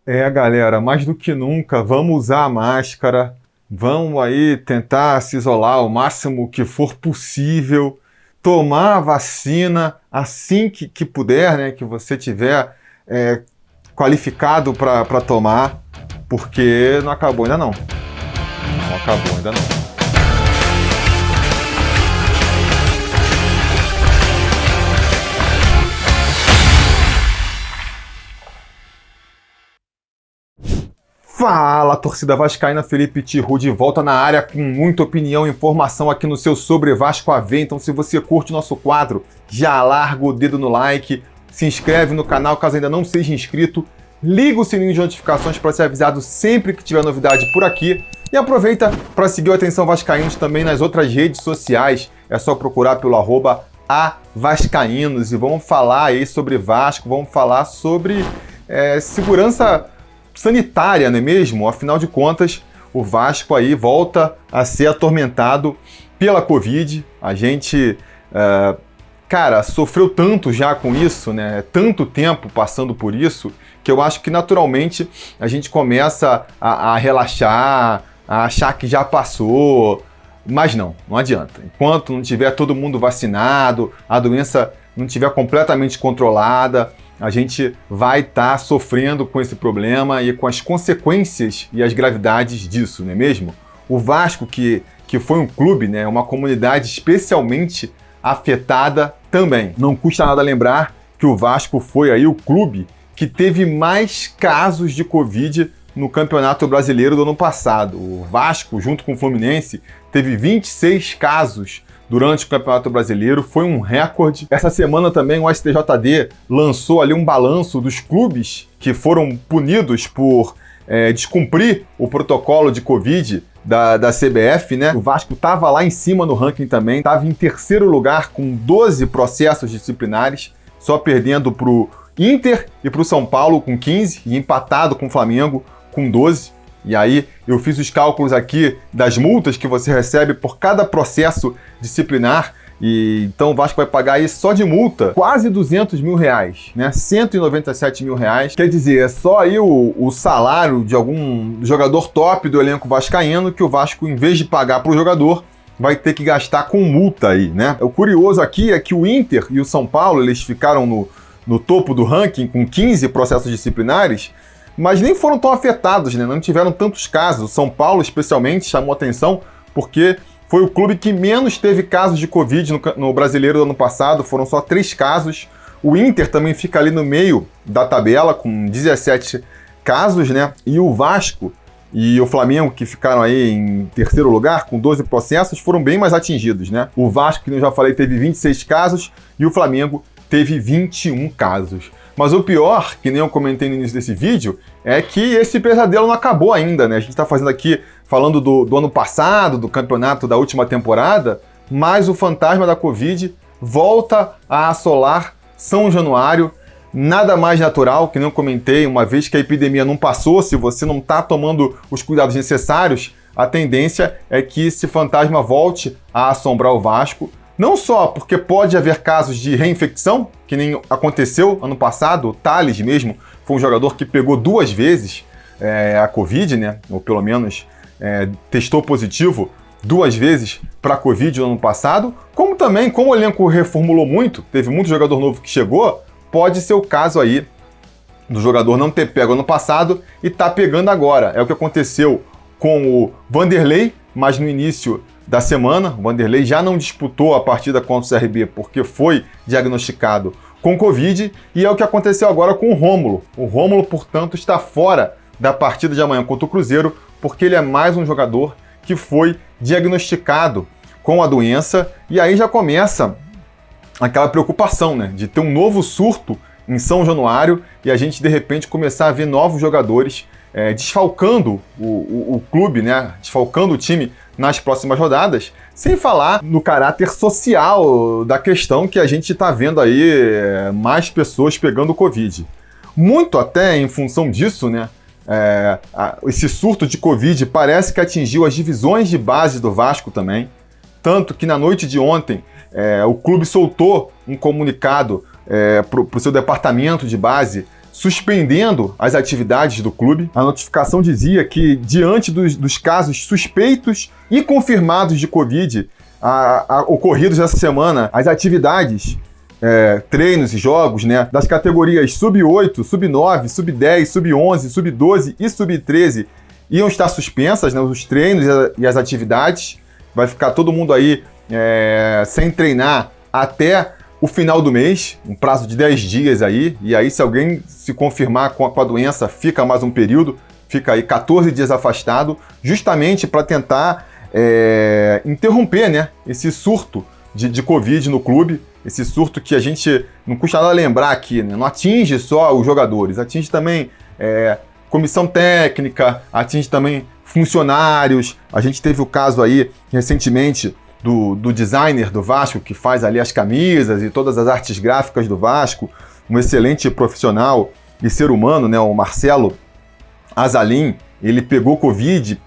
Galera, mais do que nunca, vamos usar a máscara, vamos aí tentar se isolar o máximo que for possível, tomar a vacina assim que puder, né, que você tiver qualificado para tomar, porque não acabou ainda não. Não acabou ainda não. Fala, torcida vascaína, Felipe Tiru de volta na área com muita opinião e informação aqui no seu Sobre Vasco AV. Então, se você curte o nosso quadro, já larga o dedo no like, se inscreve no canal caso ainda não seja inscrito, liga o sininho de notificações para ser avisado sempre que tiver novidade por aqui e aproveita para seguir o Atenção Vascaínos também nas outras redes sociais. É só procurar pelo @avascaínos e vamos falar aí sobre Vasco, vamos falar sobre segurança sanitária, não é mesmo? Afinal de contas, o Vasco aí volta a ser atormentado pela Covid. A gente, sofreu tanto já com isso, né? Tanto tempo passando por isso, que eu acho que naturalmente a gente começa a relaxar, a achar que já passou. Mas não adianta. Enquanto não tiver todo mundo vacinado, a doença não tiver completamente controlada, a gente vai estar sofrendo com esse problema e com as consequências e as gravidades disso, não é mesmo? O Vasco, que foi um clube, né, uma comunidade especialmente afetada também. Não custa nada lembrar que o Vasco foi aí o clube que teve mais casos de Covid no Campeonato Brasileiro do ano passado. O Vasco, junto com o Fluminense, teve 26 casos durante o Campeonato Brasileiro, foi um recorde. Essa semana também o STJD lançou ali um balanço dos clubes que foram punidos por descumprir o protocolo de Covid da CBF, né? O Vasco estava lá em cima no ranking também, estava em terceiro lugar com 12 processos disciplinares, só perdendo para o Inter e para o São Paulo com 15 e empatado com o Flamengo com 12. E aí eu fiz os cálculos aqui das multas que você recebe por cada processo disciplinar, e então o Vasco vai pagar aí só de multa quase R$200 mil, né? R$197 mil. Quer dizer, é só aí o salário de algum jogador top do elenco vascaíno que o Vasco, em vez de pagar para o jogador, vai ter que gastar com multa aí, né? O curioso aqui é que o Inter e o São Paulo, eles ficaram no topo do ranking com 15 processos disciplinares, mas nem foram tão afetados, né? Não tiveram tantos casos. O São Paulo, especialmente, chamou atenção porque foi o clube que menos teve casos de Covid no Brasileiro do ano passado, foram só 3 casos. O Inter também fica ali no meio da tabela, com 17 casos, né? E o Vasco e o Flamengo, que ficaram aí em terceiro lugar, com 12 processos, foram bem mais atingidos, né? O Vasco, que eu já falei, teve 26 casos e o Flamengo teve 21 casos. Mas o pior, que nem eu comentei no início desse vídeo, é que esse pesadelo não acabou ainda, né? A gente está fazendo aqui, falando do ano passado, do campeonato da última temporada, mas o fantasma da Covid volta a assolar São Januário. Nada mais natural, que nem eu comentei, uma vez que a epidemia não passou, se você não está tomando os cuidados necessários, a tendência é que esse fantasma volte a assombrar o Vasco. Não só porque pode haver casos de reinfecção, que nem aconteceu ano passado, o Thales mesmo foi um jogador que pegou 2 vezes a Covid, né? Ou pelo menos testou positivo 2 vezes para a Covid no ano passado, como também, como o elenco reformulou muito, teve muito jogador novo que chegou, pode ser o caso aí do jogador não ter pego ano passado e tá pegando agora. É o que aconteceu com o Vanderlei, mas no início da semana, o Vanderlei já não disputou a partida contra o CRB porque foi diagnosticado com Covid, e é o que aconteceu agora com o Rômulo. O Rômulo, portanto, está fora da partida de amanhã contra o Cruzeiro, porque ele é mais um jogador que foi diagnosticado com a doença, e aí já começa aquela preocupação, né, de ter um novo surto em São Januário e a gente, de repente, começar a ver novos jogadores desfalcando o clube, né, desfalcando o time nas próximas rodadas, sem falar no caráter social da questão, que a gente está vendo aí mais pessoas pegando Covid. Muito até em função disso, né, esse surto de Covid parece que atingiu as divisões de base do Vasco também, tanto que na noite de ontem o clube soltou um comunicado para o seu departamento de base suspendendo as atividades do clube. A notificação dizia que, diante dos casos suspeitos e confirmados de Covid ocorridos essa semana, as atividades, treinos e jogos, né, das categorias sub-8, sub-9, sub-10, sub-11, sub-12 e sub-13 iam estar suspensas, né, os treinos e as atividades. Vai ficar todo mundo aí sem treinar até o final do mês, um prazo de 10 dias aí, e aí se alguém se confirmar com a doença, fica mais um período, fica aí 14 dias afastado, justamente para tentar interromper, né, esse surto de Covid no clube, esse surto que a gente não custa nada lembrar aqui, né, não atinge só os jogadores, atinge também comissão técnica, atinge também funcionários. A gente teve o caso aí recentemente do designer do Vasco, que faz ali as camisas e todas as artes gráficas do Vasco, um excelente profissional e ser humano, né, o Marcelo Azalim. Ele pegou Covid,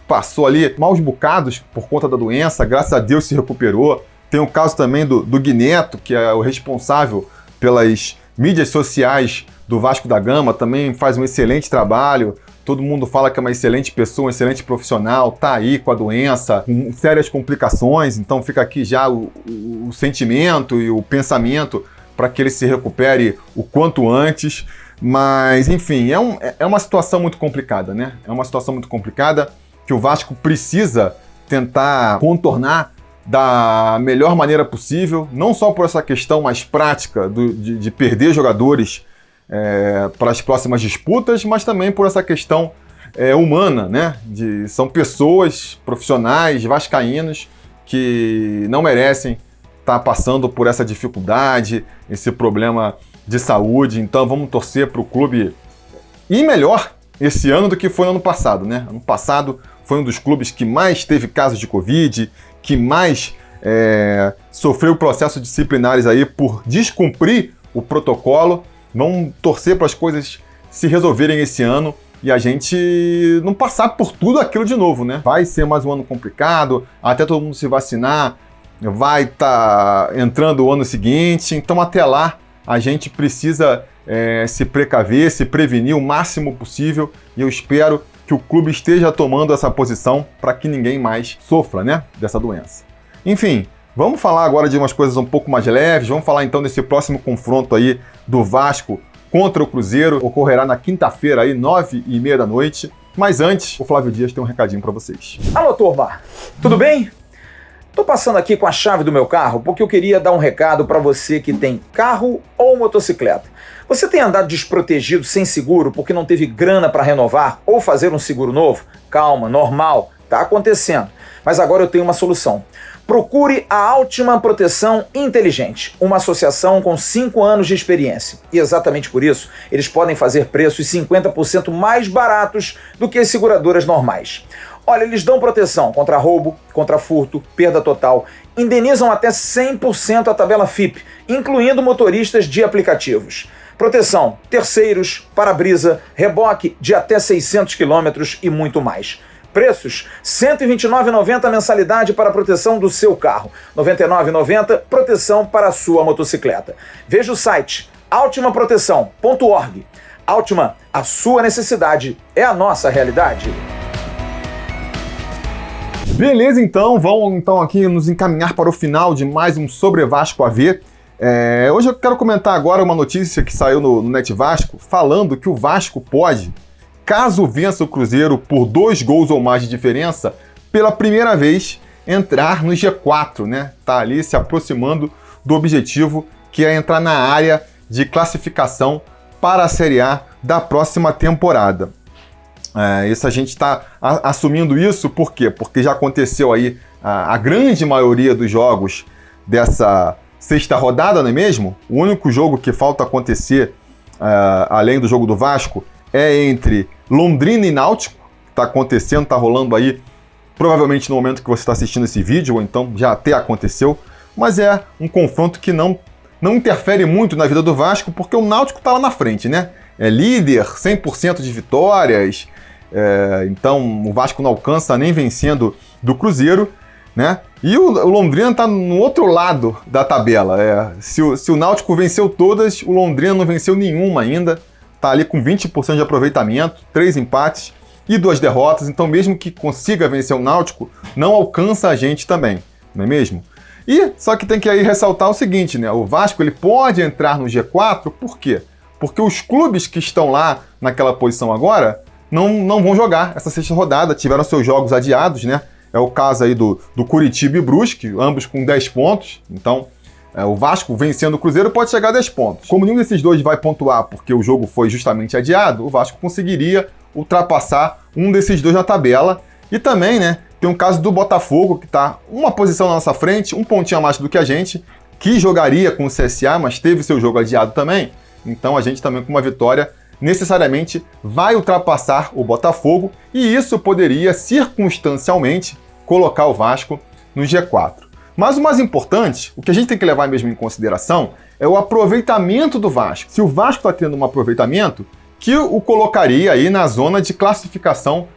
passou ali maus bocados por conta da doença, graças a Deus se recuperou. Tem o caso também do Guineto, que é o responsável pelas mídias sociais do Vasco da Gama, também faz um excelente trabalho. Todo mundo fala que é uma excelente pessoa, um excelente profissional, tá aí com a doença, com sérias complicações, então fica aqui já o sentimento e o pensamento para que ele se recupere o quanto antes. Mas, enfim, é uma situação muito complicada, né? É uma situação muito complicada que o Vasco precisa tentar contornar da melhor maneira possível, não só por essa questão mais prática de perder jogadores para as próximas disputas, mas também por essa questão humana, né? São pessoas profissionais, vascaínos, que não merecem estar passando por essa dificuldade, esse problema de saúde. Então vamos torcer para o clube ir melhor esse ano do que foi no ano passado, né? Ano passado foi um dos clubes que mais teve casos de Covid, que mais sofreu processos disciplinares aí por descumprir o protocolo. Vamos torcer para as coisas se resolverem esse ano e a gente não passar por tudo aquilo de novo, né? Vai ser mais um ano complicado, até todo mundo se vacinar, vai estar entrando o ano seguinte, então até lá a gente precisa se precaver, se prevenir o máximo possível, e eu espero que o clube esteja tomando essa posição para que ninguém mais sofra, né, dessa doença. Enfim, vamos falar agora de umas coisas um pouco mais leves. Vamos falar então desse próximo confronto aí do Vasco contra o Cruzeiro. Ocorrerá na quinta-feira aí, 9h30 da noite. Mas antes, o Flávio Dias tem um recadinho para vocês. Alô, turma! Tudo bem? Tô passando aqui com a chave do meu carro porque eu queria dar um recado para você que tem carro ou motocicleta. Você tem andado desprotegido, sem seguro, porque não teve grana para renovar ou fazer um seguro novo? Calma, normal, tá acontecendo. Mas agora eu tenho uma solução. Procure a Altima Proteção Inteligente, uma associação com 5 anos de experiência. E exatamente por isso, eles podem fazer preços 50% mais baratos do que as seguradoras normais. Olha, eles dão proteção contra roubo, contra furto, perda total, indenizam até 100% a tabela FIP, incluindo motoristas de aplicativos. Proteção, terceiros, para-brisa, reboque de até 600 km e muito mais. Preços: R$ 129,90 mensalidade para a proteção do seu carro, R$ 99,90 proteção para a sua motocicleta. Veja o site altimaproteção.org. Altima, a sua necessidade é a nossa realidade. Beleza, então, vamos aqui nos encaminhar para o final de mais um Sobre Vasco AV. Hoje eu quero comentar agora uma notícia que saiu no Net Vasco, falando que o Vasco pode, caso vença o Cruzeiro por 2 gols ou mais de diferença, pela primeira vez entrar no G4, né? Tá ali se aproximando do objetivo, que é entrar na área de classificação para a Série A da próxima temporada. Isso a gente está assumindo isso, por quê? Porque já aconteceu aí a grande maioria dos jogos dessa sexta rodada, não é mesmo? O único jogo que falta acontecer, além do jogo do Vasco, é entre Londrina e Náutico, que está acontecendo, está rolando aí, provavelmente no momento que você está assistindo esse vídeo, ou então já até aconteceu, mas é um confronto que não interfere muito na vida do Vasco, porque o Náutico está lá na frente, né? É líder, 100% de vitórias, então o Vasco não alcança nem vencendo do Cruzeiro, né? E o Londrina está no outro lado da tabela. Se o Náutico venceu todas, o Londrina não venceu nenhuma ainda. está ali com 20% de aproveitamento, 3 empates e 2 derrotas, então mesmo que consiga vencer o Náutico, não alcança a gente também, não é mesmo? E só que tem que aí ressaltar o seguinte, né? O Vasco ele pode entrar no G4, por quê? Porque os clubes que estão lá naquela posição agora não vão jogar essa sexta rodada, tiveram seus jogos adiados, né? É o caso aí do Curitiba e Brusque, ambos com 10 pontos. Então, o Vasco vencendo o Cruzeiro pode chegar a 10 pontos. Como nenhum desses dois vai pontuar porque o jogo foi justamente adiado, o Vasco conseguiria ultrapassar um desses dois na tabela. E também, né, tem um caso do Botafogo, que está uma posição na nossa frente, um pontinho a mais do que a gente, que jogaria com o CSA, mas teve seu jogo adiado também. Então a gente também com uma vitória necessariamente vai ultrapassar o Botafogo e isso poderia circunstancialmente colocar o Vasco no G4. Mas o mais importante, o que a gente tem que levar mesmo em consideração é o aproveitamento do Vasco. Se o Vasco está tendo um aproveitamento que o colocaria aí na zona de classificação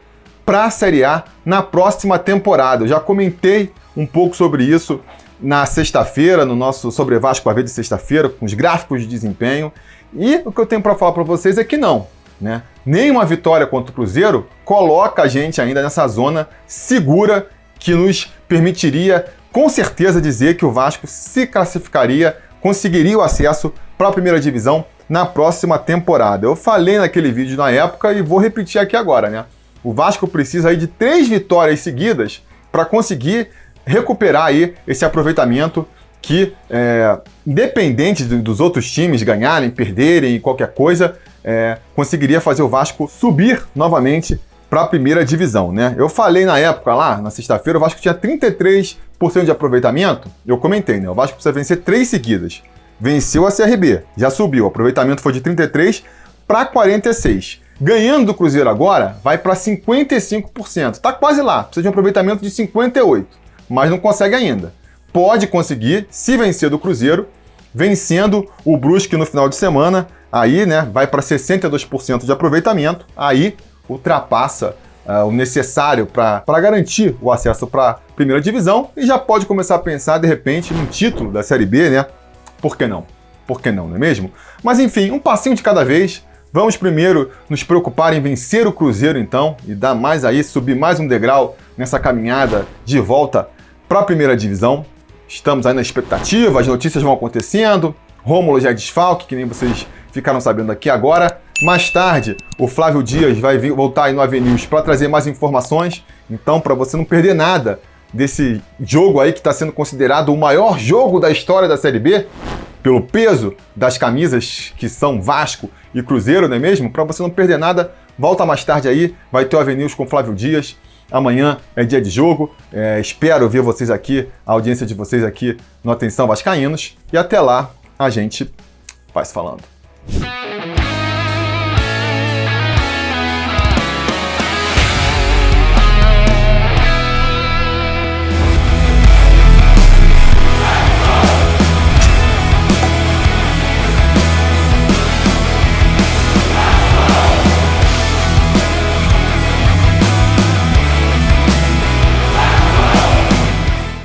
para a Série A na próxima temporada. Eu já comentei um pouco sobre isso na sexta-feira, no nosso Sobre Vasco AV de sexta-feira, com os gráficos de desempenho. E o que eu tenho para falar para vocês é que não, né? Nenhuma vitória contra o Cruzeiro coloca a gente ainda nessa zona segura que nos permitiria, com certeza, dizer que o Vasco se classificaria, conseguiria o acesso para a primeira divisão na próxima temporada. Eu falei naquele vídeo na época e vou repetir aqui agora, né? O Vasco precisa aí de 3 vitórias seguidas para conseguir recuperar aí esse aproveitamento que, independente dos outros times ganharem, perderem, qualquer coisa, conseguiria fazer o Vasco subir novamente para a primeira divisão, né? Eu falei na época lá, na sexta-feira, o Vasco tinha 33% de aproveitamento. Eu comentei, né? O Vasco precisa vencer 3 seguidas. Venceu a CRB, já subiu. O aproveitamento foi de 33 para 46. Ganhando do Cruzeiro agora, vai para 55%. Tá quase lá, precisa de um aproveitamento de 58%, mas não consegue ainda. Pode conseguir, se vencer do Cruzeiro, vencendo o Brusque no final de semana, aí, né, vai para 62% de aproveitamento, aí ultrapassa o necessário para garantir o acesso para a primeira divisão e já pode começar a pensar, de repente, num título da Série B, né? Por que não? Por que não, não é mesmo? Mas enfim, um passinho de cada vez. Vamos primeiro nos preocupar em vencer o Cruzeiro, então, e dar mais aí, subir mais um degrau nessa caminhada de volta para a primeira divisão. Estamos aí na expectativa, as notícias vão acontecendo. Rômulo já é desfalque, que nem vocês ficaram sabendo aqui agora. Mais tarde, o Flávio Dias vai voltar aí no Avenews para trazer mais informações. Então, para você não perder nada desse jogo aí que está sendo considerado o maior jogo da história da Série B, pelo peso das camisas que são Vasco e Cruzeiro, não é mesmo? Para você não perder nada, volta mais tarde aí, vai ter o Avenews com o Flávio Dias. Amanhã é dia de jogo, espero ver vocês aqui, a audiência de vocês aqui no Atenção Vascaínos. E até lá, a gente vai se falando.